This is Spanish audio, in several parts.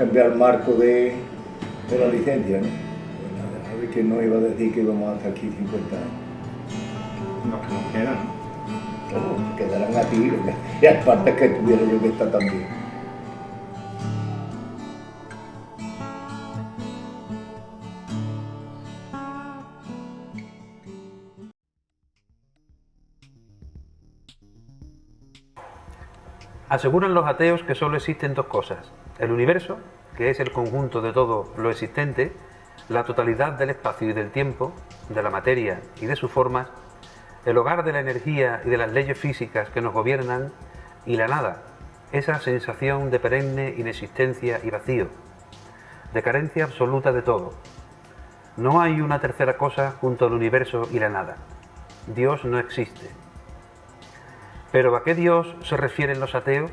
cambiar el marco de la licencia, ¿no? Pues nada, a ver que no iba a decir que íbamos hasta aquí 50 años. Los que nos quedan. Claro, quedarán aquí, y aparte que tuviera yo que estar también. Aseguran los ateos que solo existen dos cosas: el universo, que es el conjunto de todo lo existente, la totalidad del espacio y del tiempo, de la materia y de sus formas, el hogar de la energía y de las leyes físicas que nos gobiernan, y la nada, esa sensación de perenne inexistencia y vacío, de carencia absoluta de todo. No hay una tercera cosa junto al universo y la nada. Dios no existe. ¿Pero a qué Dios se refieren los ateos?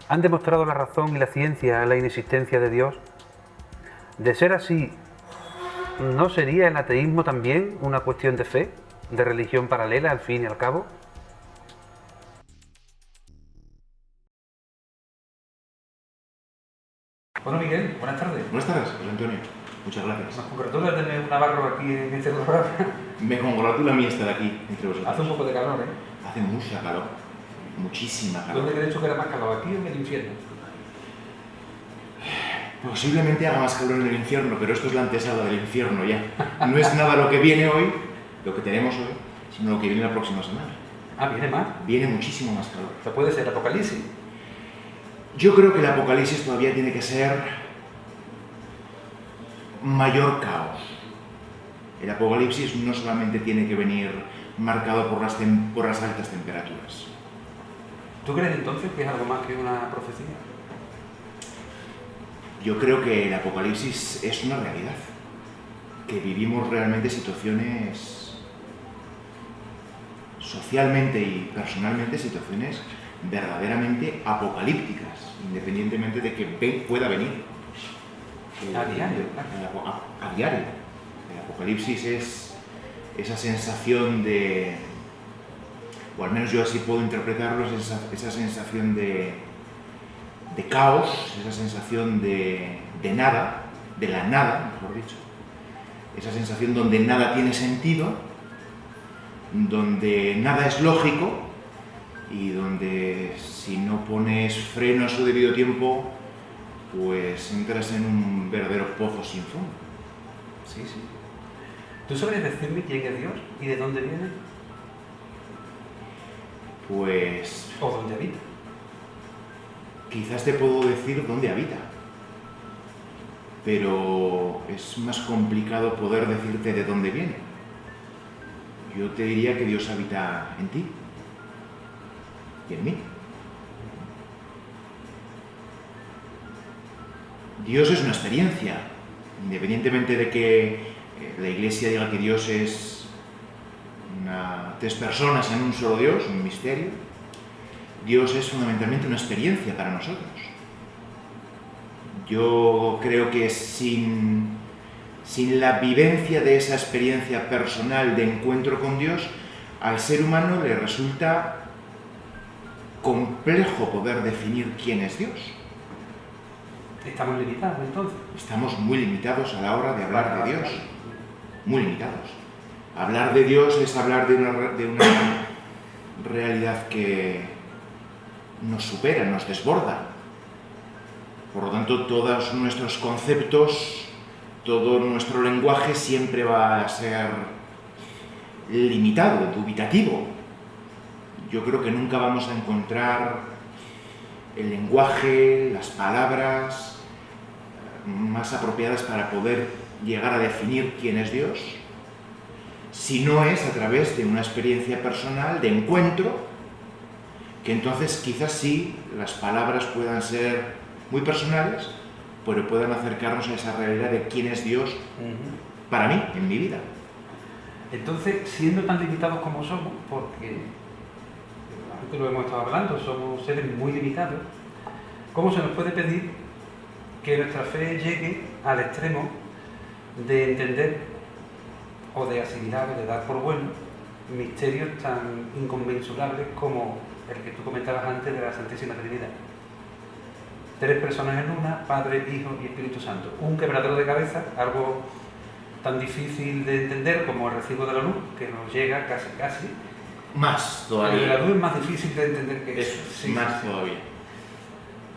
¿Han demostrado la razón y la ciencia la inexistencia de Dios? De ser así, ¿no sería el ateísmo también una cuestión de fe, de religión paralela al fin y al cabo? Bueno, Miguel, buenas tardes. Buenas tardes, José Antonio. Muchas gracias. Nos congratula tener un navarro aquí en este programa. Me congratula a mí estar aquí entre vosotros. Hace un poco de calor, ¿eh? Hace mucha calor. Muchísima calor. ¿Dónde crees tú que era más calor, aquí o en el infierno? Posiblemente haga más calor en el infierno, pero esto es la antesala del infierno ya. No es nada lo que viene hoy, lo que tenemos hoy, sino lo que viene la próxima semana. Ah, ¿viene más? Viene muchísimo más calor. O sea, puede ser Apocalipsis. Yo creo que el apocalipsis todavía tiene que ser mayor caos. El apocalipsis no solamente tiene que venir marcado por las altas temperaturas. ¿Tú crees entonces que es algo más que una profecía? Yo creo que el apocalipsis es una realidad, que vivimos realmente situaciones, socialmente y personalmente, situaciones verdaderamente apocalípticas, independientemente de que pueda venir. A diario. A diario. El apocalipsis es esa sensación de, o al menos yo así puedo interpretarlo, esa sensación de caos, esa sensación de nada, de la nada, mejor dicho. Esa sensación donde nada tiene sentido, donde nada es lógico y donde si no pones freno a su debido tiempo, pues entras en un verdadero pozo sin fondo. Sí, sí. ¿Tú sabes decirme quién es Dios y de dónde viene? Pues ¿O dónde habita? quizás te puedo decir dónde habita, pero es más complicado poder decirte de dónde viene. Yo te diría que Dios habita en ti y en mí. Dios es una experiencia, independientemente de que la Iglesia diga que Dios es tres personas en un solo Dios, un misterio. Dios es fundamentalmente una experiencia para nosotros. Yo creo que sin la vivencia de esa experiencia personal de encuentro con Dios, al ser humano le resulta complejo poder definir quién es Dios. ¿Estamos limitados entonces? Estamos muy limitados a la hora de hablar de Dios. Muy limitados. Hablar de Dios es hablar de una realidad que nos supera, nos desborda. Por lo tanto, todos nuestros conceptos, todo nuestro lenguaje siempre va a ser limitado, dubitativo. Yo creo que nunca vamos a encontrar el lenguaje, las palabras más apropiadas para poder llegar a definir quién es Dios, si no es a través de una experiencia personal de encuentro, que entonces quizás sí las palabras puedan ser muy personales, pero puedan acercarnos a esa realidad de quién es Dios para mí, en mi vida. Entonces, siendo tan limitados como somos, porque antes lo hemos estado hablando, somos seres muy limitados, ¿cómo se nos puede pedir que nuestra fe llegue al extremo de entender o de asimilar o de dar por bueno misterios tan inconmensurables como el que tú comentabas antes de la Santísima Trinidad? tres personas en una, Padre, Hijo y Espíritu Santo. Un quebradero de cabeza, algo tan difícil de entender como el recibo de la luz, que nos llega casi. Más El todavía. de la luz es más difícil de entender que eso. Es más todavía.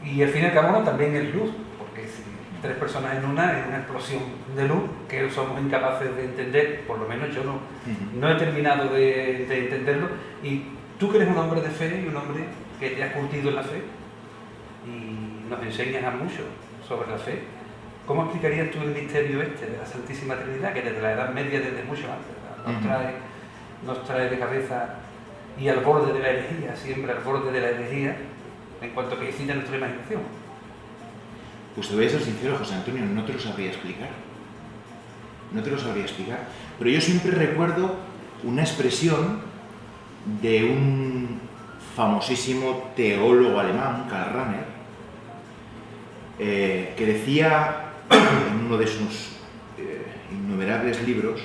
Y al fin y al cabo también es luz, porque si tres personas en una es una explosión de luz que somos incapaces de entender, por lo menos yo no he terminado de entenderlo. Y tú que eres un hombre de fe y un hombre que te has curtido en la fe y nos enseñas a mucho sobre la fe, ¿cómo explicarías tú el misterio este de la Santísima Trinidad, que desde la Edad Media, desde mucho antes, nos trae de cabeza y al borde de la herejía, siempre al borde de la herejía, en cuanto que excita nuestra imaginación? Pues te voy a ser sincero, José Antonio, no te lo sabría explicar. No te lo sabría explicar. Pero yo siempre recuerdo una expresión de un famosísimo teólogo alemán, Karl Rahner, que decía en uno de sus innumerables libros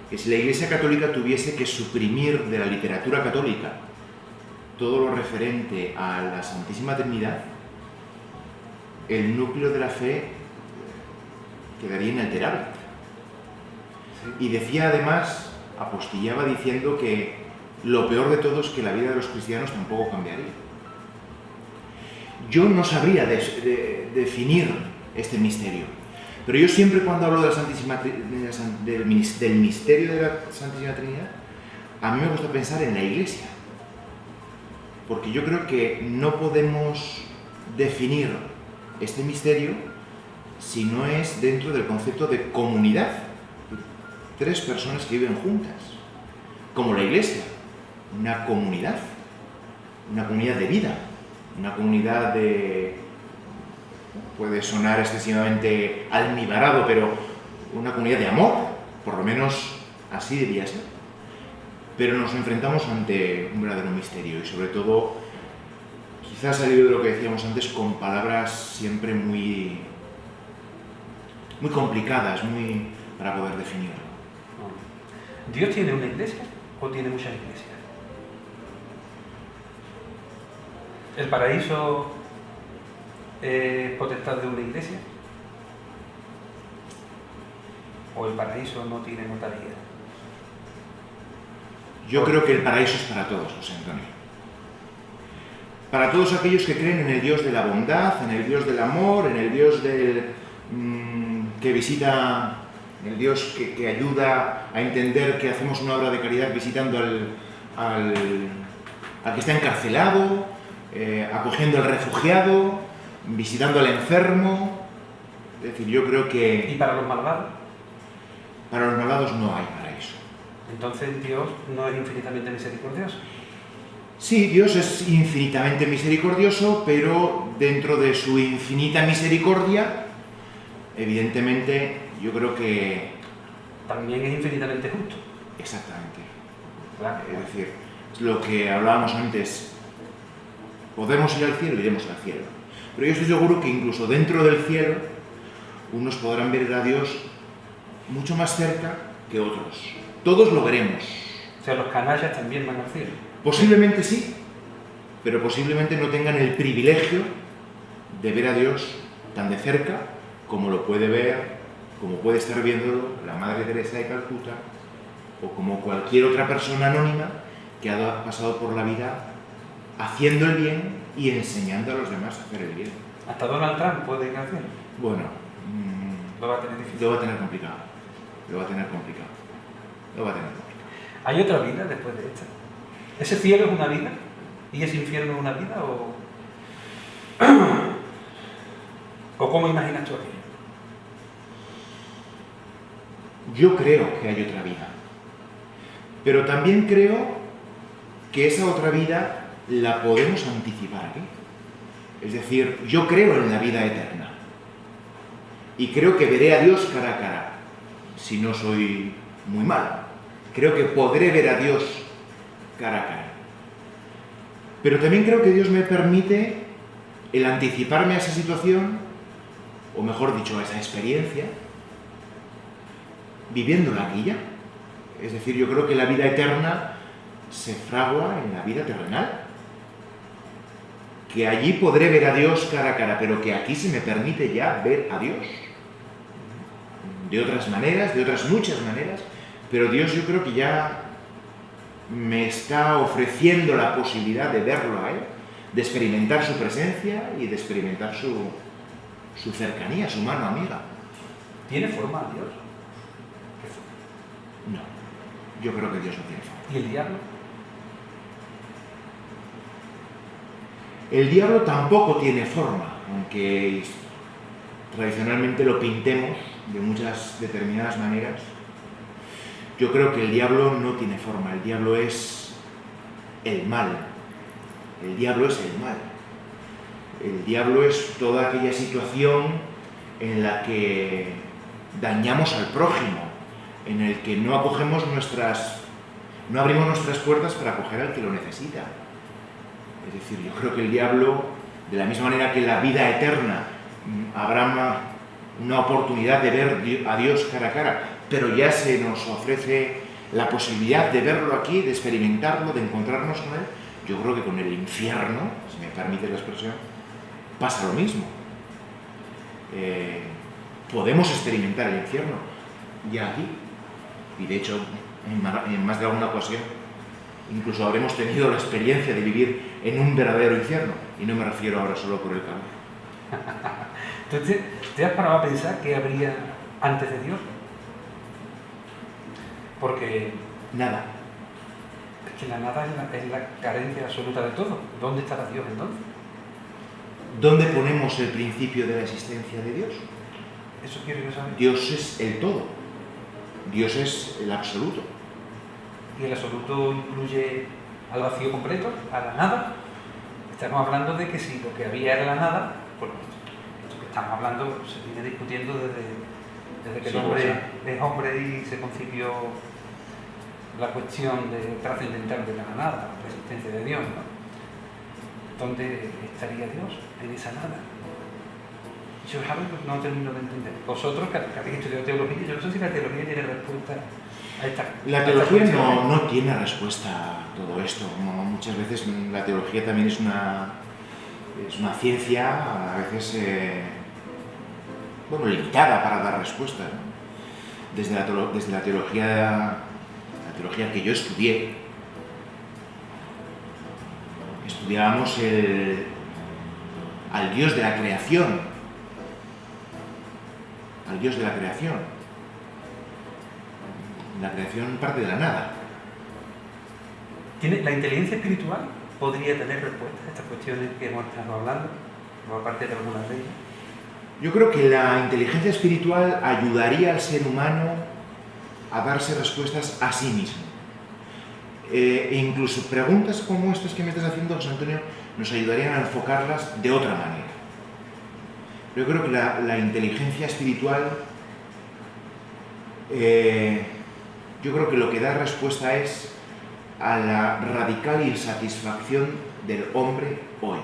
que si la Iglesia Católica tuviese que suprimir de la literatura católica todo lo referente a la Santísima Trinidad, el núcleo de la fe quedaría inalterable. Y decía además, apostillaba diciendo que lo peor de todo es que la vida de los cristianos tampoco cambiaría. Yo no sabría definir este misterio, pero yo siempre cuando hablo de la Santísima, del misterio de la Santísima Trinidad, a mí me gusta pensar en la Iglesia, porque yo creo que no podemos definir este misterio si no es dentro del concepto de comunidad. Tres personas que viven juntas, como la Iglesia, una comunidad de vida, una comunidad de... puede sonar excesivamente almibarado, pero una comunidad de amor, por lo menos así debía ser. Pero nos enfrentamos ante un verdadero misterio y sobre todo, quizás salido de lo que decíamos antes, con palabras siempre muy complicadas, para poder definirlo. ¿Dios tiene una iglesia o tiene muchas iglesias? ¿El paraíso es potestad de una iglesia? ¿O el paraíso no tiene notaría? Yo creo que el paraíso es para todos, José Antonio. Para todos aquellos que creen en el Dios de la bondad, en el Dios del amor, en el Dios que visita, el Dios que ayuda a entender que hacemos una obra de caridad visitando al que está encarcelado, acogiendo al refugiado, visitando al enfermo. Es decir, yo creo que... ¿Y para los malvados? Para los malvados no hay paraíso. Entonces Dios no es infinitamente misericordioso. Sí, Dios es infinitamente misericordioso, pero dentro de su infinita misericordia, evidentemente, yo creo que... También es infinitamente justo. Exactamente. Claro. Es decir, lo que hablábamos antes, podemos ir al cielo, iremos al cielo. Pero yo estoy seguro que incluso dentro del cielo, unos podrán ver a Dios mucho más cerca que otros. Todos lo veremos. O sea, los canallas también van al cielo. Posiblemente sí, pero posiblemente no tengan el privilegio de ver a Dios tan de cerca como lo puede ver, como puede estar viéndolo la Madre Teresa de Calcuta o como cualquier otra persona anónima que ha pasado por la vida haciendo el bien y enseñando a los demás a hacer el bien. ¿Hasta Donald Trump puede ir al cielo? Bueno, Lo va a tener difícil. lo va a tener complicado. ¿Hay otra vida después de esta? ¿Ese cielo es una vida? ¿Y ese infierno es una vida? ¿O cómo imaginas tú aquello? Yo creo que hay otra vida. Pero también creo que esa otra vida la podemos anticipar, ¿eh? Es decir, yo creo en la vida eterna. Y creo que veré a Dios cara a cara, si no soy muy malo. Creo que podré ver a Dios cara a cara. Pero también creo que Dios me permite el anticiparme a esa situación, o mejor dicho, a esa experiencia, viviéndola aquí ya. Es decir, yo creo que la vida eterna se fragua en la vida terrenal. que allí podré ver a Dios cara a cara, pero que aquí se me permite ya ver a Dios. De otras maneras, de otras muchas maneras, pero Dios yo creo que ya me está ofreciendo la posibilidad de verlo a Él, de experimentar su presencia y de experimentar su cercanía, su mano amiga. ¿Tiene forma Dios? No, yo creo que Dios no tiene forma. ¿Y el diablo? El diablo tampoco tiene forma, aunque tradicionalmente lo pintemos de muchas determinadas maneras. Yo creo que el diablo no tiene forma, el diablo es el mal. El diablo es el mal. El diablo es toda aquella situación en la que dañamos al prójimo, en el que no acogemos no abrimos nuestras puertas para acoger al que lo necesita. Es decir, yo creo que el diablo, de la misma manera que en la vida eterna habrá una oportunidad de ver a Dios cara a cara, pero ya se nos ofrece la posibilidad de verlo aquí, de experimentarlo, de encontrarnos con Él, yo creo que con el infierno, si me permite la expresión, pasa lo mismo. Podemos experimentar el infierno ya aquí, y de hecho en más de alguna ocasión incluso habremos tenido la experiencia de vivir en un verdadero infierno, y no me refiero ahora solo por el calor. Entonces, ¿te has parado a pensar qué habría antes de Dios? Porque Nada. es que la nada es la carencia absoluta de todo. ¿Dónde estará Dios entonces? ¿Dónde ponemos el principio de la existencia de Dios? Eso quiero yo saber. Dios es el todo. Dios es el absoluto. ¿Y el absoluto incluye al vacío completo, a la nada? Estamos hablando de que si lo que había era la nada, pues esto que estamos hablando se viene discutiendo desde que Sí, el hombre pues, es hombre y se concibió la cuestión trascendental de la nada, la existencia de Dios, ¿no? ¿Dónde estaría Dios en esa nada? Yo es algo que no termino de entender. Vosotros que habéis estudiado teología, yo no sé si la teología tiene respuesta a esta. La teología no tiene respuesta a todo esto. Muchas veces la teología también es una ciencia, a veces limitada para dar respuestas, ¿no? Desde la teología que yo estudié, estudiábamos al Dios de la creación, al Dios de la creación. La creación parte de la nada. ¿La inteligencia espiritual podría tener respuesta a estas cuestiones que hemos estado hablando, o aparte de algunas de ellas? Yo creo que la inteligencia espiritual ayudaría al ser humano a darse respuestas a sí mismo. E incluso preguntas como estas que me estás haciendo, José Antonio, nos ayudarían a enfocarlas de otra manera. Yo creo que la inteligencia espiritual, yo creo que lo que da respuesta es a la radical insatisfacción del hombre hoy.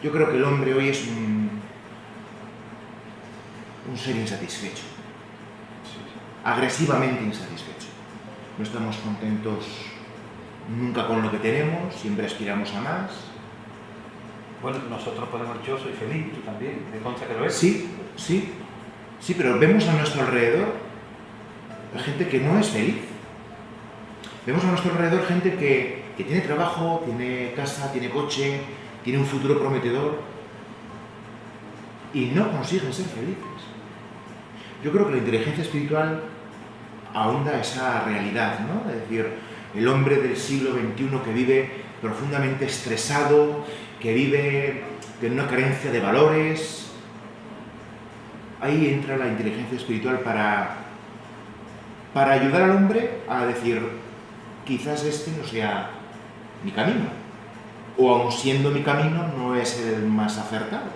Yo creo que el hombre hoy es un ser insatisfecho, agresivamente insatisfecho. No estamos contentos nunca con lo que tenemos, siempre aspiramos a más. Bueno, nosotros podemos, yo soy feliz, tú también, me consta que lo es. Sí, pero vemos a nuestro alrededor gente que no es feliz. Vemos a nuestro alrededor gente que tiene trabajo, tiene casa, tiene coche, tiene un futuro prometedor y no consiguen ser felices. Yo creo que la inteligencia espiritual ahonda esa realidad, ¿no? Es decir, el hombre del siglo XXI que vive profundamente estresado, que vive en una carencia de valores, ahí entra la inteligencia espiritual para ayudar al hombre a decir, quizás este no sea mi camino, o aun siendo mi camino no es el más acertado,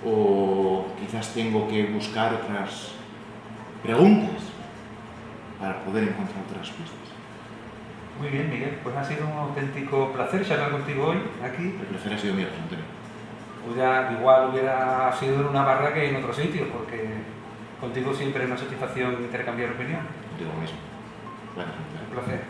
o quizás tengo que buscar otras preguntas para poder encontrar otras respuestas. Muy bien, Miguel, pues ha sido un auténtico placer charlar contigo hoy, aquí. El placer ha sido mío, José Antonio. Igual hubiera sido en una barra que en otro sitio, porque contigo siempre es una satisfacción intercambiar opiniones. Contigo mismo. Bueno, Un placer.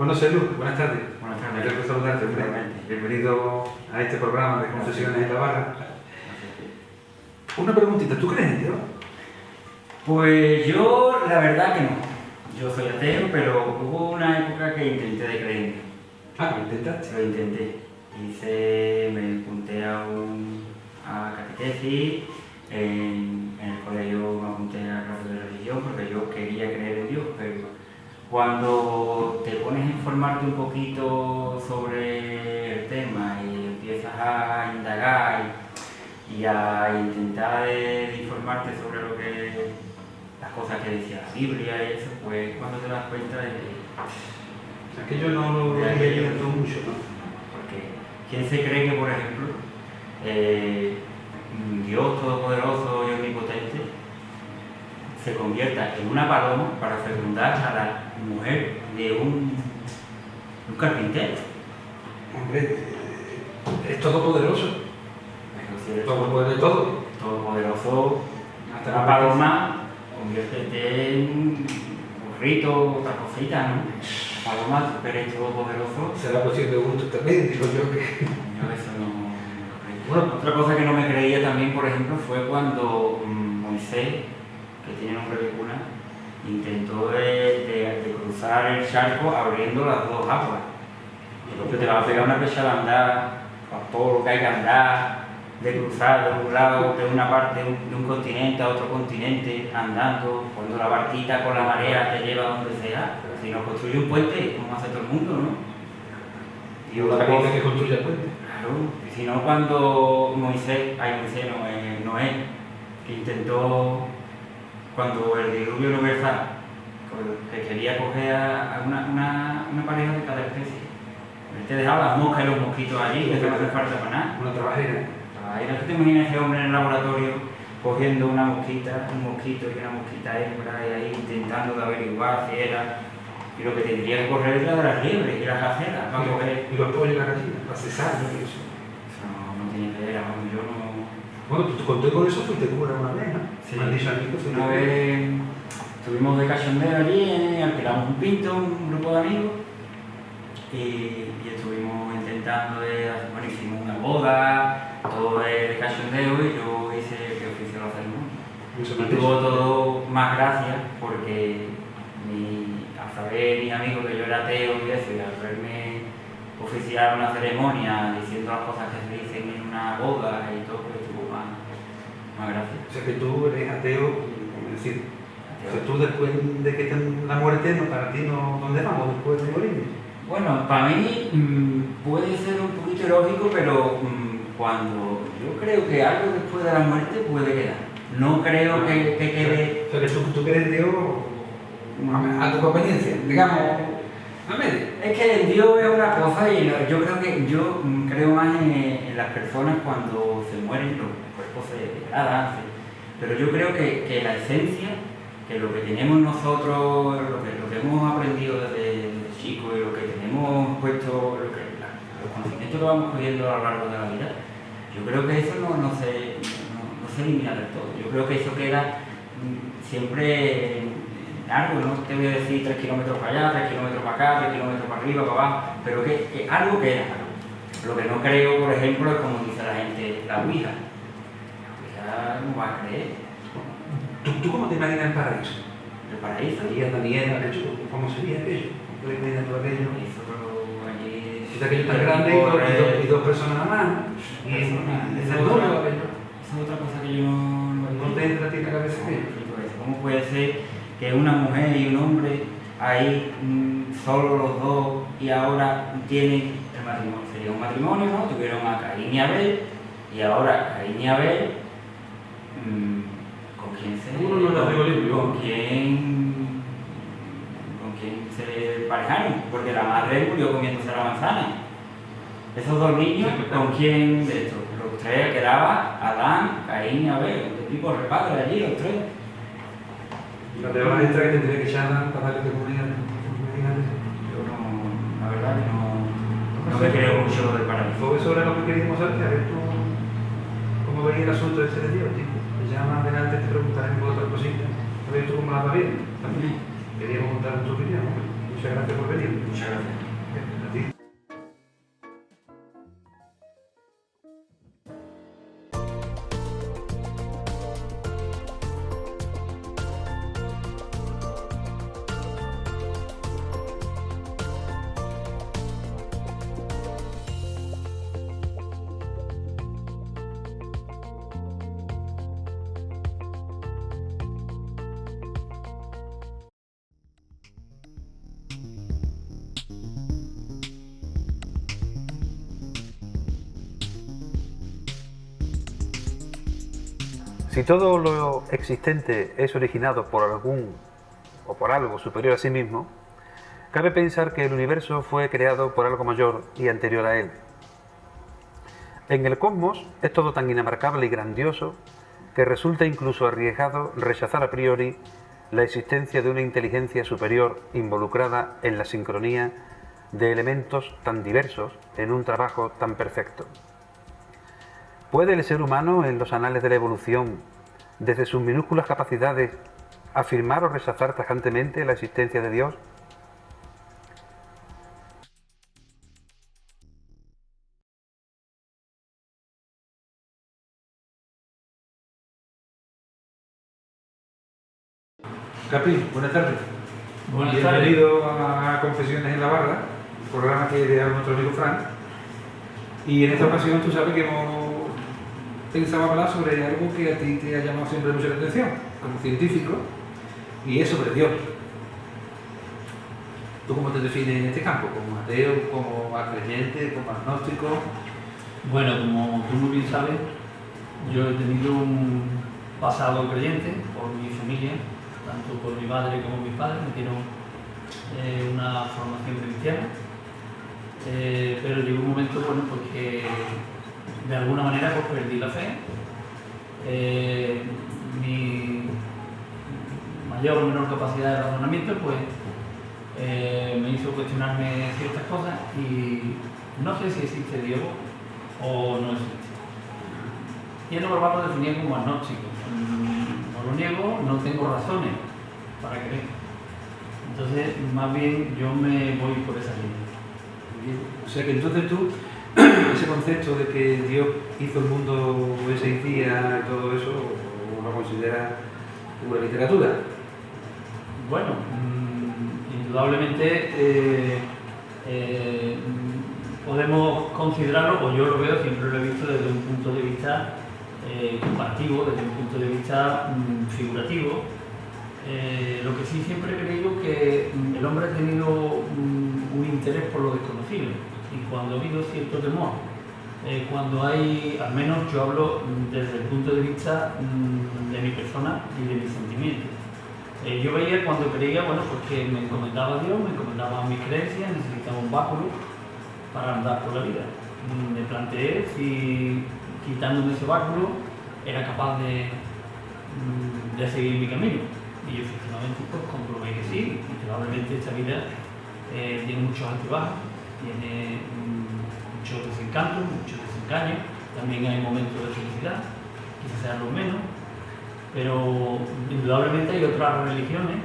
Bueno, Selu, buenas tardes. Buenas tardes. Me alegro saludarte, hombre. Igualmente. Bienvenido a este programa de Confesiones en la Barra. Una preguntita, ¿tú crees en Dios? Pues yo, la verdad que no. Yo soy ateo, pero hubo una época que intenté de creer en Dios. Ah, ¿lo intentaste? Lo intenté. Me apunté a catequesis, en el colegio me apunté a clases de religión porque yo quería creer en Dios, pero cuando te pones a informarte un poquito sobre el tema y empiezas a indagar y a intentar informarte sobre las cosas que decía la Biblia y eso, pues cuando te das cuenta de que Aquello no lo entiendo mucho, ¿no? porque ¿quién se cree que, por ejemplo, Dios Todopoderoso y Omnipotente se convierta en una paloma para fecundar a la mujer de un carpintero? Hombre, es todopoderoso. Todo puede todo. Todopoderoso, Hasta una la paloma, conviértete en un burrito, otra cosita, ¿no? Paloma, tú que eres todopoderoso. Será cuestión de gusto también, digo yo que... Yo eso no lo creo. Bueno, otra cosa que no me creía también, por ejemplo, fue cuando Moisés, que tiene nombre de cuna, intentó de cruzar el charco abriendo las dos aguas. Entonces te va a pegar una pesada andar, a todo lo que hay que andar, de cruzar de un lado, de una parte de un continente a otro continente, andando, cuando la barquita con la marea te lleva a donde sea. Si no construye un puente, como hace todo el mundo, ¿no? Y otra cosa que construye el puente. Claro, si no cuando Noé, que intentó, cuando el diluvio universal, que quería coger a una pareja de cada especie, él te dejaba las moscas y los mosquitos allí, que no hace falta para nada. Una trabajera. Ahora que te imaginas ese hombre en el laboratorio cogiendo un mosquito y una mosquita hembra y ahí intentando de averiguar si era. Y lo que tendría que correr es la de las liebres y las gacelas para coger. Y los pollos y la gallina, para cesar, ¿no? Eso. Eso no tiene que ver, vamos, yo no. Bueno, tú conté con eso, fuiste cura una vez, ¿no? Sí. Me han dicho a mí que fuiste Una cura. vez estuvimos de cachondeo allí, alquilamos un pinto, un grupo de amigos, y estuvimos intentando bueno, hicimos una boda, todo de cachondeo, y yo hice que ofició la ceremonia. Eso me Y han tuvo dicho. todo más gracia porque al saber mis amigos que yo era ateo y eso, y al verme oficiar una ceremonia diciendo las cosas que se dicen en una boda y todo, pues tuvo más gracia. O sea que tú eres ateo, como decir, o sea, Ateo. tú después de que te la muerte, no, para ti no, ¿dónde vamos después de morir? Bueno, para mí puede ser un poquito ilógico, pero cuando yo creo que algo después de la muerte puede quedar. No creo que quede. O sea que tú crees en Dios a tu conveniencia, digamos, a medio. Es que el Dios es una cosa y yo creo que yo creo más en las personas cuando se mueren, los cuerpos se degradan, pero yo creo que la esencia, que lo que tenemos nosotros, lo que hemos aprendido desde chicos y lo que tenemos puesto, los conocimientos que vamos cogiendo a lo largo de la vida, yo creo que eso no se elimina del todo. Yo creo que eso queda siempre en algo, no te voy a decir 3 kilómetros para allá, 3 kilómetros para acá, 3 kilómetros para arriba, para abajo, pero que algo queda. Lo que no creo, por ejemplo, es como dice la gente, la Ouija. La Ouija no va a creer. ¿Tú cómo te imaginas el paraíso? El paraíso. Sería Daniel, aquello, ¿cómo sería aquello? ¿Tú te imaginas todo aquello? Allí. Si es aquello tan grande y dos personas nada más. Y Esa es es duro otra- aquello. esa es otra cosa que yo no No te entra a ti en la cabeza aquello. ¿Cómo puede ser que una mujer y un hombre ahí solo los dos y ahora tienen el matrimonio? Sería un matrimonio, ¿no? Tuvieron a Caín y Abel y ahora Caín y Abel, ¿con quién Uno no lo digo limpio. ¿Con quién se parejaron? Porque la madre murió comiéndose la manzana. Esos dos niños, ¿con quién de estos? Los tres quedaba Adán, Caín y Abel, de tipo repadre allí, los tres. La teoría extra que tendría que echar para darle de comunidad. Yo no, la verdad que no me creo mucho lo del paraíso. Fue eso era lo que queríamos saber, a ver tú cómo veía el asunto ese de Dios, tipo. Ya más adelante te preguntaré por otra cosita, a ver tú cómo la vas viendo. También. Queríamos contar tu opinión. Muchas gracias por venir. Muchas gracias. A ti. Si todo lo existente es originado por algún o por algo superior a sí mismo, cabe pensar que el universo fue creado por algo mayor y anterior a él. En el cosmos es todo tan inabarcable y grandioso que resulta incluso arriesgado rechazar a priori la existencia de una inteligencia superior involucrada en la sincronía de elementos tan diversos en un trabajo tan perfecto. ¿Puede el ser humano, en los anales de la evolución, desde sus minúsculas capacidades, afirmar o rechazar tajantemente la existencia de Dios? Capri, buenas tardes. Buenas tardes. Bienvenido a Confesiones en la Barra, un programa que ideó nuestro amigo Frank. Y en esta ocasión tú sabes que hemos pensado hablar sobre algo que a ti te ha llamado siempre mucho la atención, como científico, y es sobre Dios. ¿Tú cómo te defines en este campo? ¿Como ateo, como creyente, como agnóstico? Bueno, como tú muy bien sabes, yo he tenido un pasado creyente por mi familia, tanto por mi madre como mis padres, me dieron una formación cristiana, pero llegó un momento, bueno, porque de alguna manera pues perdí la fe. Mi mayor o menor capacidad de razonamiento pues me hizo cuestionarme ciertas cosas y no sé si existe Dios o no existe. Y lo normal lo definía como agnóstico. No lo niego, no tengo razones para creer. Entonces, más bien yo me voy por esa línea. O sea que entonces tú, ese concepto de que Dios hizo el mundo en 6 días y todo eso, ¿o lo consideras pura literatura? Bueno, indudablemente podemos considerarlo, o yo lo veo, siempre lo he visto desde un punto de vista comparativo, desde un punto de vista figurativo. Lo que sí siempre he creído que el hombre ha tenido un interés por lo desconocido, y cuando ha habido cierto temor, cuando hay, al menos yo hablo desde el punto de vista de mi persona y de mis sentimientos. Yo veía cuando creía, bueno, pues que me encomendaba a Dios, me encomendaba a mis creencias, necesitaba un báculo para andar por la vida. Me planteé si quitándome ese báculo era capaz de seguir mi camino. Y efectivamente pues comprobé que sí, y probablemente esta vida tiene muchos altibajos, tiene muchos desencantos, muchos desengaños, también hay momentos de felicidad, quizás sean los menos, pero indudablemente hay otras religiones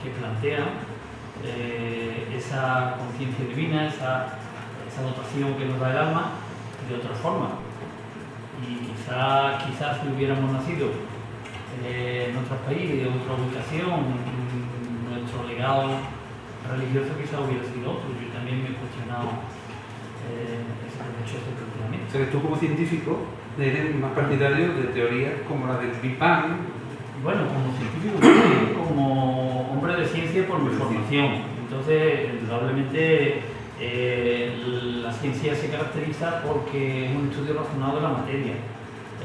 que plantean esa conciencia divina, esa dotación que nos da el alma de otra forma. Y quizás si hubiéramos nacido en otro país, de otra ubicación, nuestro legado religioso quizás hubiera sido otro. Yo también me he cuestionado ese planteamiento. O sea que tú como científico eres más partidario de teorías como la del Big Bang. Bueno, como científico, sí, como hombre de ciencia por mi formación. Entonces, indudablemente, la ciencia se caracteriza porque es un estudio razonado de la materia.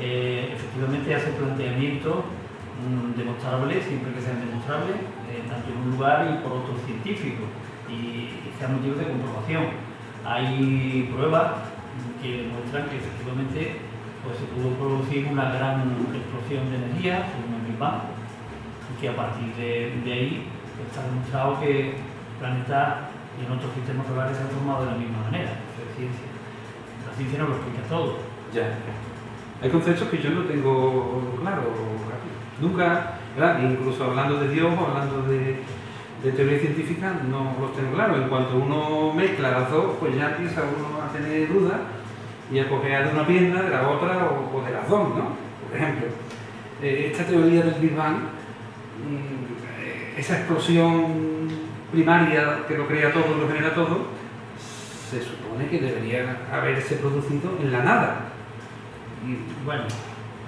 Efectivamente hace planteamientos demostrables, siempre que sean demostrables, tanto en un lugar y por otros científicos, y sean motivos de comprobación. Hay pruebas que demuestran que efectivamente pues, se pudo producir una gran explosión de energía, un Big Bang, y que a partir de ahí está demostrado que planetas y en otros sistemas solares se han formado de la misma manera. Eso es ciencia. La ciencia no lo explica todo. Ya. Hay conceptos que yo no tengo claro. Nunca, ¿verdad? Incluso hablando de Dios, hablando de de teoría científica no los tengo claros. En cuanto uno mezcla las dos, pues ya empieza uno a tener dudas y a coger de una pierna, de la otra o de las dos, ¿no? Por ejemplo, esta teoría del Big Bang, esa explosión primaria que lo crea todo, lo genera todo, se supone que debería haberse producido en la nada. Bueno,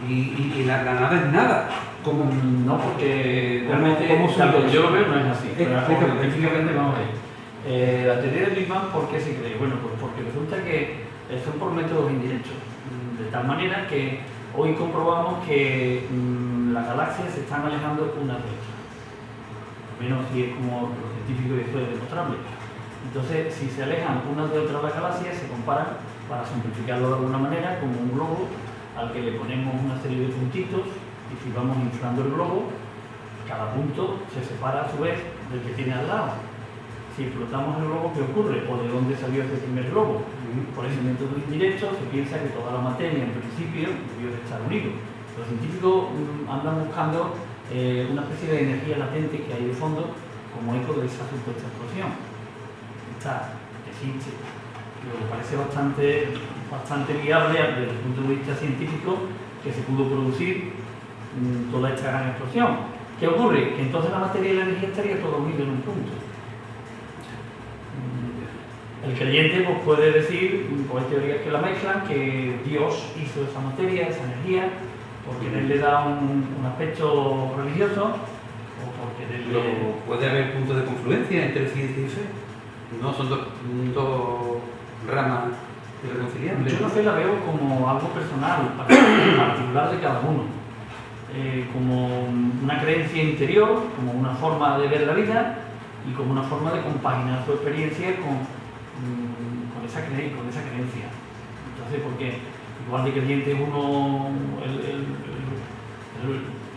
Y la nada es nada. Como no, porque realmente, ¿cómo tal como surge yo eso? lo veo, no es así. Pero Explícame. científicamente vamos a ver. La teoría del Big Bang, ¿por qué se cree? Bueno, pues porque resulta que son por métodos indirectos. De tal manera que hoy comprobamos que las galaxias se están alejando unas de otras. Al menos si es como los científicos esto es demostrable. Entonces, si se alejan unas de otras las galaxias, se comparan, para simplificarlo de alguna manera, como un globo al que le ponemos una serie de puntitos y si vamos inflando el globo, cada punto se separa a su vez del que tiene al lado. Si explotamos el globo, ¿qué ocurre? ¿O de dónde salió ese primer globo? Por ese método indirecto se piensa que toda la materia en principio debió de estar unido. Los científicos andan buscando una especie de energía latente que hay de fondo como eco de esa supuesta explosión. Está, existe. Pero parece bastante viable desde el punto de vista científico que se pudo producir toda esta gran explosión. ¿Qué ocurre? Que entonces la materia y la energía estaría todo unido en un punto. El creyente pues, puede decir, pues hay teorías que la mezclan, que Dios hizo esa materia, esa energía, porque en él le da un aspecto religioso, o porque en él Pero puede haber puntos de confluencia entre ciencia y fe. No son dos ramas irreconciliables. Yo la fe la veo como algo personal, particular de cada uno. Como una creencia interior, como una forma de ver la vida y como una forma de compaginar su experiencia con esa creencia. Entonces, porque igual de creyente uno, el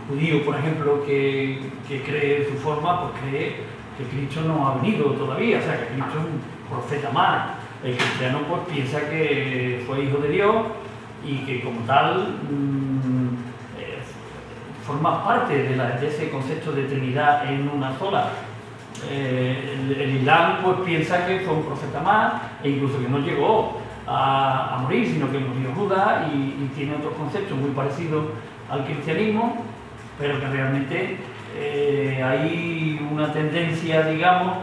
judío, por ejemplo, que cree su forma, pues cree que Cristo no ha venido todavía, o sea, que Cristo es un profeta más. El cristiano pues piensa que fue hijo de Dios y que como tal forma parte de ese concepto de Trinidad en una sola. El Islam pues piensa que fue un profeta más e incluso que no llegó a morir, sino que murió Judas y tiene otros conceptos muy parecidos al cristianismo, pero que realmente hay una tendencia, digamos,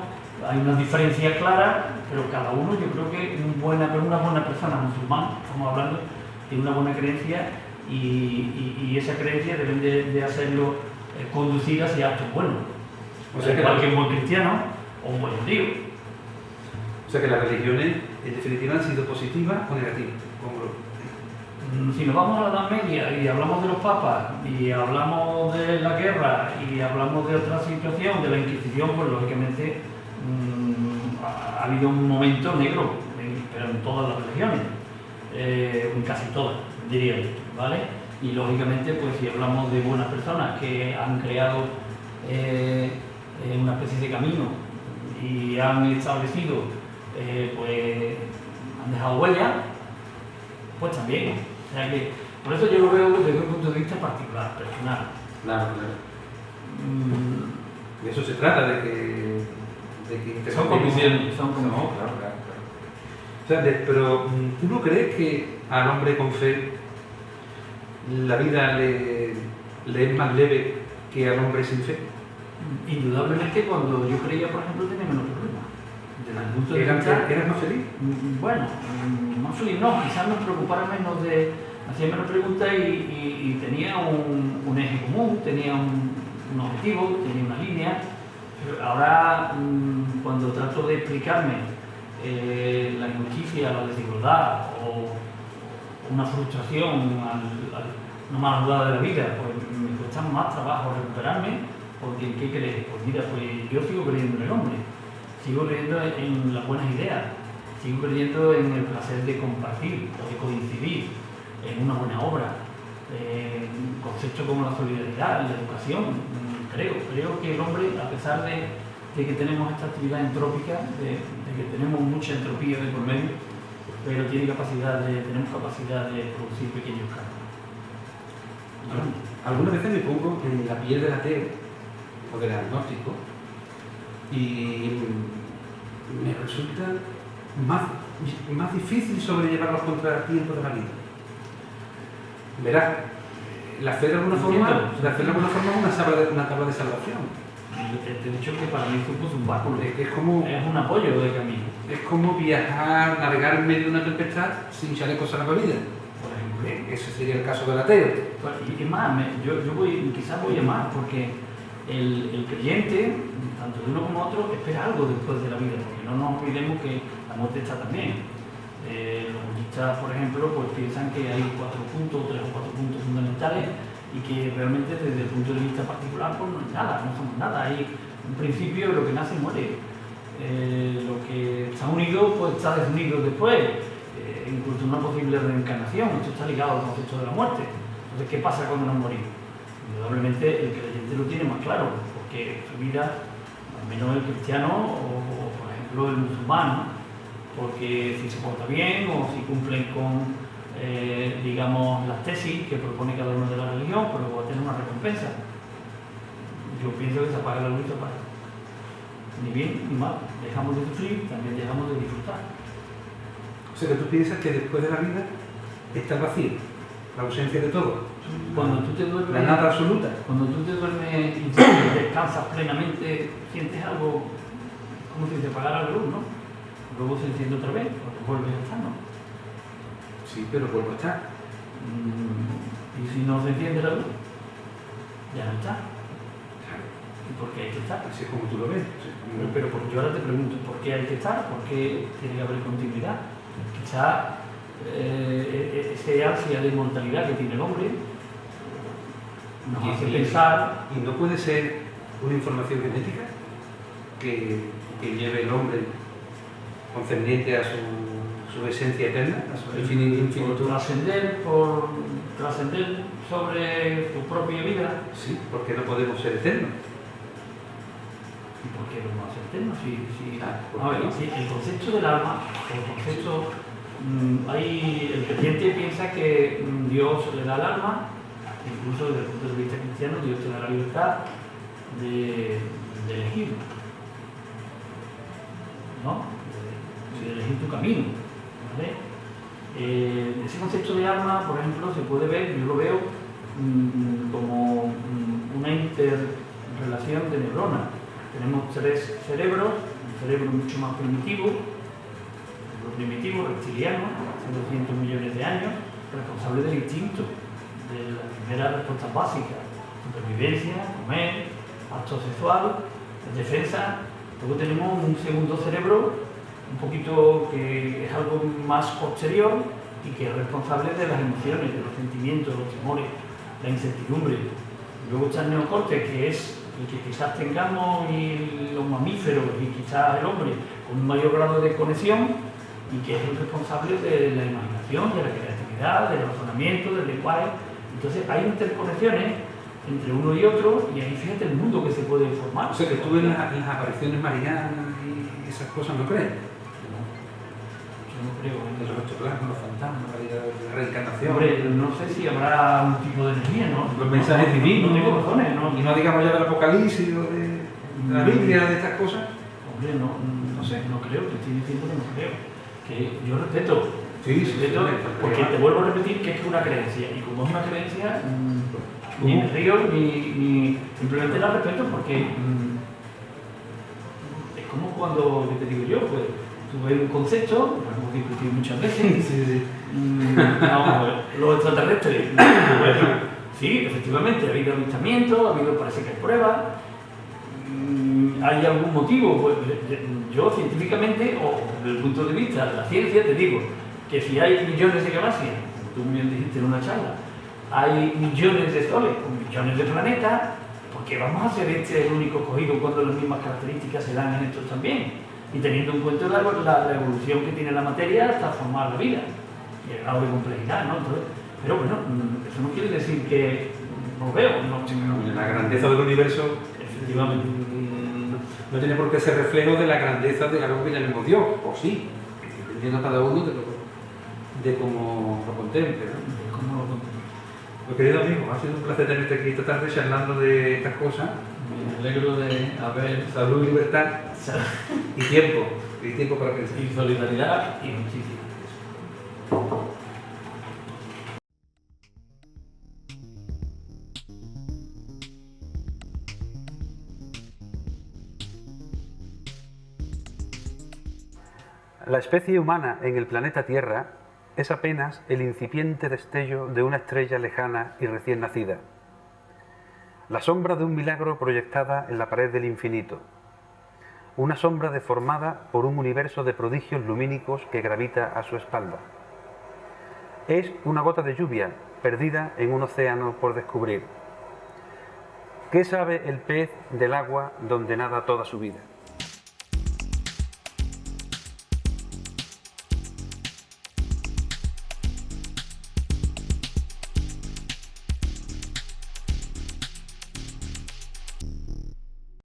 hay unas diferencias claras, pero cada uno, yo creo que una buena persona musulmán, estamos hablando, tiene una buena creencia y esa creencia deben de hacerlo conducir hacia actos buenos. O sea, igual que un buen cristiano o un buen judío. O sea que las religiones, en definitiva, han sido positivas o negativas. Si nos vamos a la Edad Media y hablamos de los papas y hablamos de la guerra y hablamos de otra situación, de la Inquisición, pues lógicamente ha habido un momento negro, pero en todas las religiones, en casi todas, diría yo, ¿vale? Y lógicamente, pues si hablamos de buenas personas que han creado una especie de camino y han establecido, pues han dejado huella, pues también. O sea que, por eso yo lo veo desde un punto de vista particular, personal. Claro. De eso se trata, de que Son condiciones, son No, condiciones. claro. O sea, pero ¿tú no crees que al hombre con fe la vida le es más leve que al hombre sin fe? Indudablemente, cuando yo creía, por ejemplo, tenía menos problemas. Desde el punto de vista... ¿Eras más feliz? Bueno, más feliz no, quizás me preocupara menos hacía menos preguntas y tenía un eje común, tenía un objetivo, tenía una línea. Pero ahora, cuando trato de explicarme la injusticia, la desigualdad o una frustración una mala jugada de la vida, pues me cuesta más trabajo recuperarme, porque ¿en qué crees? Pues mira, pues yo sigo creyendo en el hombre, sigo creyendo en las buenas ideas, sigo creyendo en el placer de compartir o de coincidir en una buena obra, en conceptos como la solidaridad, la educación. Creo que el hombre, a pesar de que tenemos esta actividad entrópica, de que tenemos mucha entropía de por medio, pero tenemos capacidad de producir pequeños cambios. Algunas veces me pongo en la piel del ateo o del agnóstico y me resulta más difícil sobrellevar los contratiempos de la vida. Verás, la fe de alguna forma es una tabla de salvación. Te he dicho que para mí supuso un báculo, Es como, es un apoyo de camino. es como viajar, navegar en medio de una tempestad sin chaleco salvavidas. Por ejemplo. Ese sería el caso del ateo. Y más, quizás voy a más, porque el creyente, tanto de uno como otro, espera algo después de la vida, porque no nos olvidemos que la muerte está también. Los budistas, por ejemplo, pues piensan que hay 3 o 4 puntos fundamentales y que realmente desde el punto de vista particular pues no es nada, no somos nada. Hay un principio, lo que nace muere. Lo que está unido pues está desunido después. Incluso una posible reencarnación, esto está ligado al concepto de la muerte. Entonces, ¿qué pasa cuando nos morimos? Indudablemente el creyente lo tiene más claro, porque su vida, al menos el cristiano o por ejemplo el musulmán, porque si se porta bien o si cumplen con, digamos, las tesis que propone cada uno de la religión, pues luego va a tener una recompensa. Yo pienso que se apaga la luz y se apaga. Ni bien ni mal. Dejamos de sufrir, también dejamos de disfrutar. O sea que tú piensas que después de la vida está el vacío, la ausencia de todo, Cuando tú te duermes, la nada absoluta. cuando tú te duermes y descansas plenamente, sientes algo como si te apagara la luz, ¿no? Luego se enciende otra vez, porque vuelves a estar, ¿no? Sí, pero vuelvo a estar. Y si no se enciende la luz, ya no está. ¿Y por qué hay que estar? Así es como tú lo ves. Pero yo ahora te pregunto, ¿por qué hay que estar? ¿Por qué tiene que haber continuidad? Quizá ese ansia de inmortalidad que tiene el hombre nos hace pensar. ¿Y no puede ser una información genética que lleve el hombre concerniente a su esencia eterna, a su infinitud? Por trascender sobre tu propia vida. Sí, porque no podemos ser eternos. ¿Y por qué no vamos a ser eternos? ¿por A qué ver, no? sí, el concepto del alma, el concepto, el creyente piensa que Dios le da el alma, incluso desde el punto de vista cristiano, Dios te da la libertad de elegir, ¿no? De elegir tu camino, ¿vale? Ese concepto de alma, por ejemplo, se puede ver, yo lo veo como una interrelación de neuronas. Tenemos 3 cerebros, un cerebro mucho más primitivo, reptiliano, hace 200 millones de años, responsable del instinto, de las primeras respuestas básicas, supervivencia, comer, acto sexual, defensa. Luego tenemos un segundo cerebro, un poquito que es algo más posterior y que es responsable de las emociones, de los sentimientos, los temores, la incertidumbre. Luego está el neocórtex, que es el que quizás tengamos y los mamíferos y quizás el hombre con un mayor grado de conexión y que es el responsable de la imaginación, de la creatividad, del razonamiento, del lenguaje. Entonces hay interconexiones entre uno y otro y ahí fíjate el mundo que se puede formar. O sea que tú en las apariciones marianas y esas cosas no crees. Yo no creo en Los ectoplasmas, los fantasmas, la reencarnación. Hombre, no sé si habrá un tipo de energía, ¿no? Los mensajes divinos. No tengo razones, ¿no? Y no digamos ya del Apocalipsis o de la Biblia, de estas cosas. Hombre, no sé, no creo, te estoy diciendo que no creo. Que yo respeto, Sí, respeto, porque te vuelvo a repetir que es una creencia, y como es una creencia, ni me río, ni simplemente la respeto porque es como cuando, ¿qué te digo yo? Pues tú ves un concepto, lo hemos discutido muchas veces, los extraterrestres, bueno, sí, efectivamente, ha habido avistamientos, ha habido, parece que hay pruebas, ¿hay algún motivo? Pues yo científicamente, o desde el punto de vista de la ciencia, te digo que si hay millones de galaxias, como tú me dijiste en una charla, hay millones de soles, con millones de planetas, ¿por qué vamos a ser este el único escogido cuando las mismas características se dan en estos también? Y teniendo en cuenta la evolución que tiene la materia hasta formar la vida, y el grado de complejidad, ¿no? Entonces, pero bueno, eso no quiere decir que no veo, no. La grandeza del universo, Efectivamente. no tiene por qué ser reflejo de la grandeza de algo que llamemos Dios, o sí, dependiendo cada uno de cómo lo contemple, ¿no? ¿Cómo lo conté? Pues querido amigo, ha sido un placer tenerte aquí esta tarde charlando de estas cosas Me alegro de haber Salud, libertad y tiempo para pensar. y solidaridad y muchísimas gracias. La especie humana en el planeta Tierra es apenas el incipiente destello de una estrella lejana y recién nacida, la sombra de un milagro proyectada en la pared del infinito, una sombra deformada por un universo de prodigios lumínicos que gravita a su espalda. Es una gota de lluvia perdida en un océano por descubrir. ¿Qué sabe el pez del agua donde nada toda su vida?